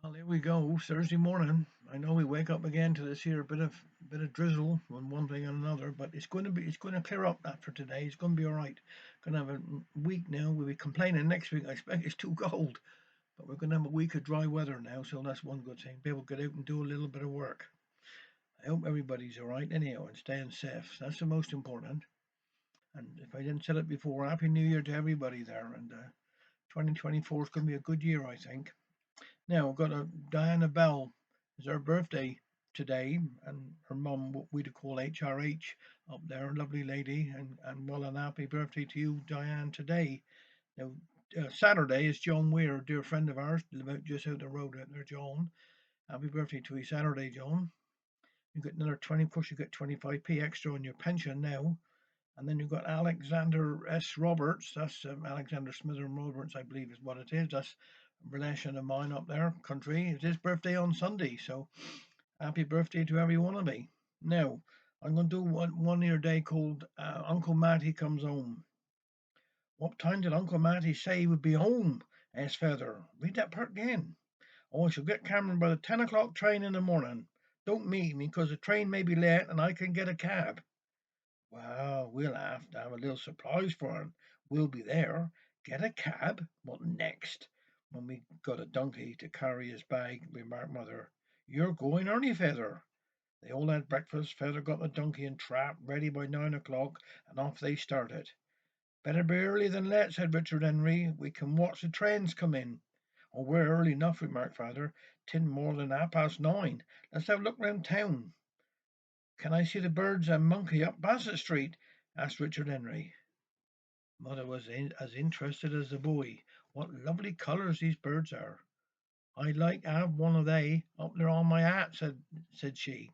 Well, here we go. Thursday morning. I know we wake up again to this here bit of drizzle on one thing and another, but it's going to clear up after today. It's going to be all right. Going to have a week now. We'll be complaining next week. I expect it's too cold, but we're going to have a week of dry weather now, so that's one good thing. Be able to get out and do a little bit of work. I hope everybody's all right anyhow and staying safe. That's the most important. And if I didn't say it before, Happy New Year to everybody there. And 2024 is going to be a good year, I think. Now, we've got a Diana Bell. It's her birthday today, and her mum, what we'd call HRH, up there, lovely lady, and well, and happy birthday to you, Diane, today. Now, Saturday is John Weir, a dear friend of ours, live out just out the road out there, John. Happy birthday to you, Saturday, John. You get another 20, of course, you get 25p extra on your pension now. And then you've got Alexander S. Roberts. That's Alexander Smithers Roberts, I believe, is what it is. That's a relation of mine up there, country. It's his birthday on Sunday, so happy birthday to every one of me. Now, I'm going to do one year day called Uncle Matty Comes Home. What time did Uncle Matty say he would be home? Asked Feather. Read that part again. Oh, I shall get Cameron by the 10 o'clock train in the morning. Don't meet me, because the train may be late and I can get a cab. Well, we'll have to have a little surprise for him. We'll be there. Get a cab? What next? When we got a donkey to carry his bag, remarked Mother. You're going, aren't you, Feather? They all had breakfast. Feather got the donkey and trap ready by 9 o'clock, and off they started. Better be early than late, said Richard Henry. We can watch the trains come in. Oh, we're early enough, remarked Father. Tin more than 9:30. Let's have a look round town. Can I see the birds and monkey up Bassett Street? Asked Richard Henry. Mother was as interested as the boy. What lovely colours these birds are. I'd like to have one of they up there on my hat, said she.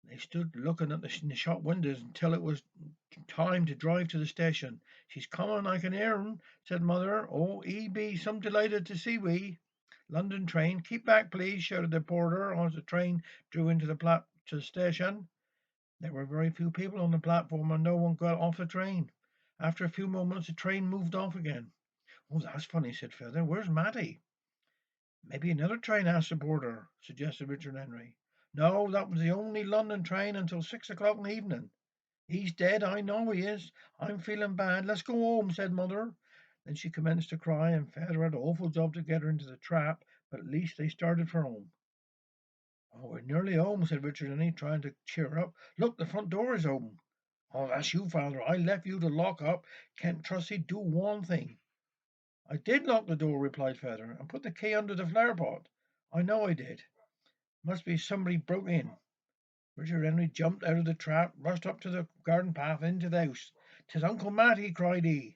They stood looking at in the shop windows until it was time to drive to the station. She's coming, I can hear 'em, said Mother. Oh, he be some delighted to see we. London train. Keep back, please, shouted the porter as the train drew into to the station. There were very few people on the platform, and no one got off the train. After a few moments, the train moved off again. Oh, that's funny, said Feather. Where's Matty? Maybe another train, asked the porter, suggested Richard Henry. No, that was the only London train until 6 o'clock in the evening. He's dead, I know he is. I'm feeling bad. Let's go home, said Mother. Then she commenced to cry, and Feather had an awful job to get her into the trap, but at least they started for home. Oh, we're nearly home, said Richard Henry, trying to cheer her up. Look, the front door is open. Oh, that's you, Father. I left you to lock up. Can't trust you do one thing. I did lock the door, replied Feather, and put the key under the flower pot. I know I did. Must be somebody broke in. Richard Henry jumped out of the trap, rushed up to the garden path into the house. "'Tis Uncle Matty," cried he.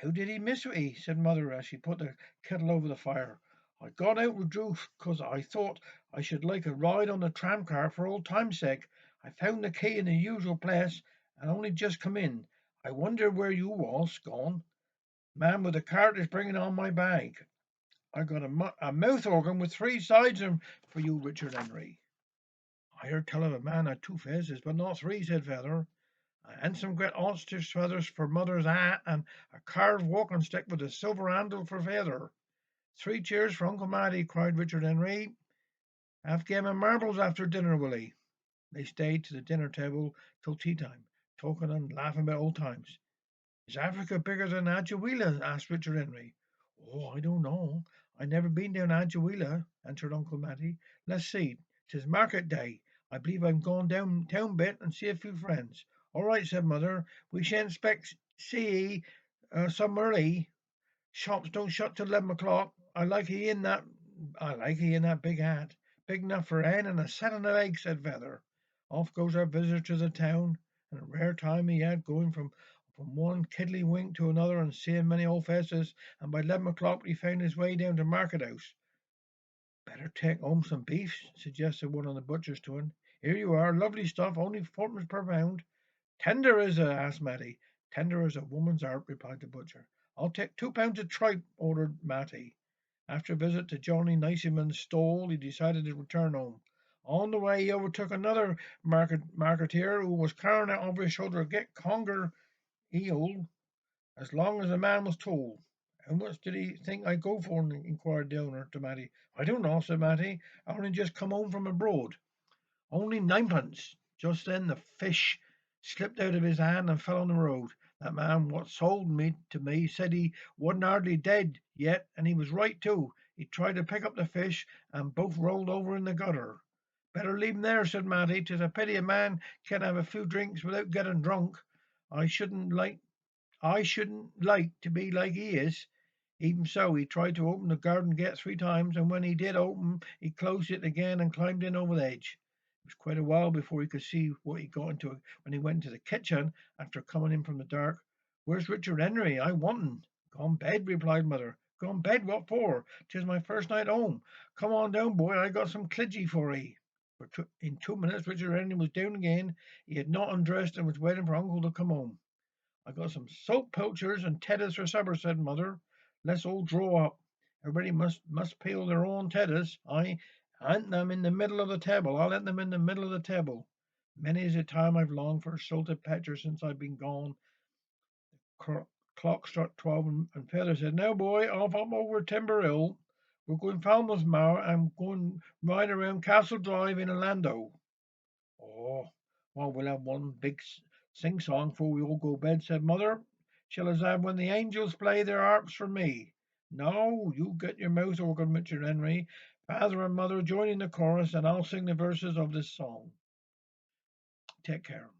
"How did he miss me?" said Mother as she put the kettle over the fire. "I got out with Druth 'cause I thought I should like a ride on the tramcar for old time's sake. I found the key in the usual place and only just come in. I wonder where you was gone. Man with the cart is bringing on my bag. I got a mouth organ with three sides for you, Richard Henry." "I heard tell of a man had two faces, but not three," said Feather. "A handsome great ostrich feathers for Mother's hat, and a carved walking stick with a silver handle for Feather." "Three cheers for Uncle Matty," cried Richard Henry. "Have game of marbles after dinner, will he?" They stayed to the dinner table till tea time, talking and laughing about old times. "Is Africa bigger than Adjawila?" asked Richard Henry. "Oh, I don't know. I never been down Adjawila," answered Uncle Matty. "Let's see. 'Tis market day. I believe I'm going down town bit and see a few friends." "All right," said Mother. "We shan't expect see ye some early. Shops don't shut till 11 o'clock. I like ye in that big hat. Big enough for a hen and a setting of eggs," said Feather. Off goes our visitor to the town, and a rare time he had going from one kiddlywink to another and seeing many old faces, and by 11 o'clock he found his way down to Market House. "Better take home some beef," suggested one of the butchers to him. "Here you are, lovely stuff, only fourpence per pound." "Tender is it?" asked Matty. "Tender as a woman's heart," replied the butcher. "I'll take 2 pounds of tripe," ordered Matty. After a visit to Johnny Niceman's stall, he decided to return home. On the way, he overtook another marketeer who was carrying out over his shoulder a get conger eel as long as a man was tall. How much did he think I'd go for? Inquired the owner to Matty. I don't know, said Matty. I only just come home from abroad. Only ninepence. Just then the fish slipped out of his hand and fell on the road. That man what sold me to me said he wasn't hardly dead yet, and he was right too. He tried to pick up the fish, and both rolled over in the gutter. Better leave 'em there, said Matty. 'Tis a pity a man can't have a few drinks without getting drunk. I shouldn't like I shouldn't like to be like he is. Even so, he tried to open the garden gate 3 times, and when he did open, he closed it again and climbed in over the edge. It was quite a while before he could see what he got into when he went into the kitchen after coming in from the dark. Where's Richard Henry? I want him. Gone bed, replied mother. Gone bed? What for? 'Tis my first night home. Come on down, boy. I got some clidgy for 'ee. In 2 minutes, Richard Henry was down again. He had not undressed and was waiting for uncle to come home. I got some soap pilchers and tedders for supper, said mother. Let's all draw up. Everybody must peel their own tedders. I want them in the middle of the table. I'll let them in the middle of the table. Many is the time I've longed for salted petre since I've been gone. Clock struck 12, and father said, "Now, boy, off up over Timber Hill. We're going Falmouthmoor and going ride around Castle Drive in a landau." Oh, well, we'll have one big sing song before we all go to bed, said mother. Shall I have when the angels play their harps for me? No, you get your mouth organ, Richard Henry. Father and mother join in the chorus, and I'll sing the verses of this song. Take care.